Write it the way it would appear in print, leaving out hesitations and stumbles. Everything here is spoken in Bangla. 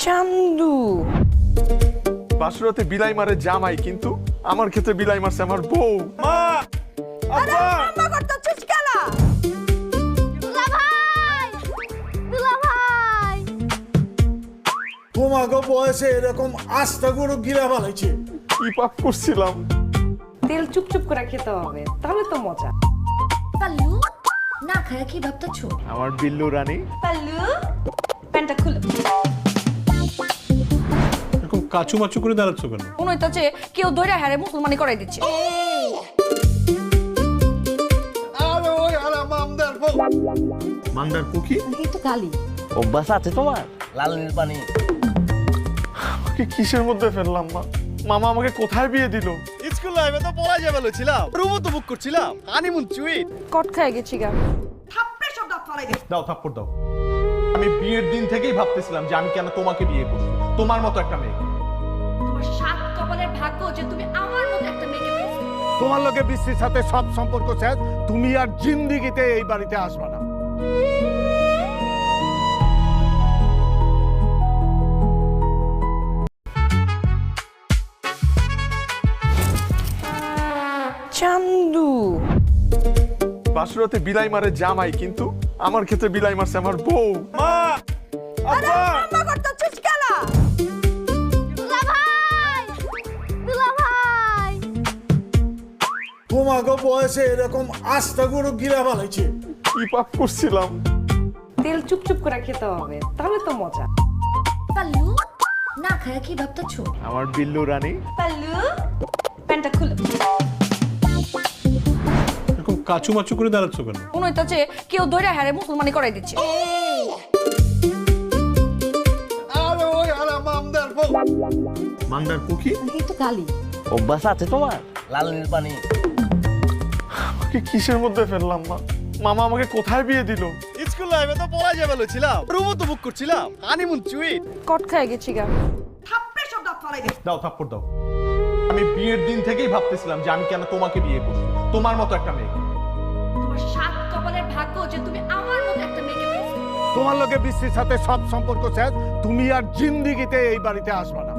চান্দু বাসুরাতে বিলাই মারে জামাই, কিন্তু আমার ক্ষেত্রে বিলাই মারছে আমার বউ। মা, আব্বা, আম্মা করতেছিস কেন? তোমাকে বয়সে এরকম আস্তা গরু গিরা বানাইছে। কি পাপ করছিলাম? তেল চুপচুপ করে খেতে হবে, তাহলে তো মজা। পাল্লু না খায় কি ভাবতেছো? আমার বিল্লু রানী পাল্লু প্যান্টটা খুলে। এরকম কাচু মাচু করে দাঁড়াচ্ছ কেন? মনে হইতাছে কেউ ধরে হারে মুসলমানি করাই দিচ্ছে। আরে ওই আরে মামদার বউ। মান্দার পুকি এই তো গালি। অভ্যাস আছে তোমার লাল নীল পানি? আমাকে কিসের মধ্যে ফেললাম মা? মামা আমাকে কোথায় বিয়ে দিল? স্কুল লাইফে তো পড়া যাবে ছিলাম, রুমও তো বুক করছিলাম, হানিমুন সুইট। কট খাই গেছি গা। দাও থাপ্পড় দাও। আমি বিয়ের দিন থেকেই ভাবতেছিলাম যে আমি কেন তোমাকে বিয়ে করব, তোমার মতো একটা মেয়ে। তোমার সাত কপালের ভাগ্য যে তুমি আমার মতো একটা মেয়েকে পেয়েছো। তোমার লগে বৃষ্টির সাথে সব সম্পর্ক শেষ। তুমি আর জিন্দিগিতে এই বাড়িতে আসবে না। চান্দু বাসুরাতে বিলাই মারে জামাই, কিন্তু আমার ক্ষেত্রে বিলাই মারছে আমার বউ। মা, আব্বা, আম্মা করতেছিস কেন? তোমাকে বয়সে এরকম আস্তা গরু গিরা বানাইছে। কি পাপ করছিলাম? তেল চুপচুপ করে খেতে হবে, তাহলে তো মজা। পাল্লু না খায় কি ভাবতেছো? আমার বিল্লু রানী পাল্লু প্যান্টটা খুলে। এরকম কাচু মাচু করে দাঁড়াচ্ছ কেন? মনে হইতাছে কেউ ধরে হারে মুসলমানি করাই দিচ্ছে। আরে ওই আরে মামদার বউ। মান্দার পুকি এই তো গালি। অভ্যাস আছে তোমার লাল নীল পানি? আমাকে কিসের মধ্যে ফেললাম মা? মামা আমাকে কোথায় বিয়ে দিল? স্কুল লাইফে তো পড়া যাবে ছিলাম, রুমও তো বুক করছিলাম, হানিমুন সুইট। কট খাই গেছি গা। দাও থাপ্পড় দাও। আমি বিয়ের দিন থেকেই ভাবতেছিলাম যে আমি কেন তোমাকে বিয়ে করব, তোমার মতো একটা মেয়ে। তোমার সাত কপালের ভাগ্য যে তুমি আমার মতো একটা মেয়েকে পেয়েছো। তোমার লগে বৃষ্টির সাথে সব সম্পর্ক শেষ। তুমি আর জিন্দিগিতে এই বাড়িতে আসবে না।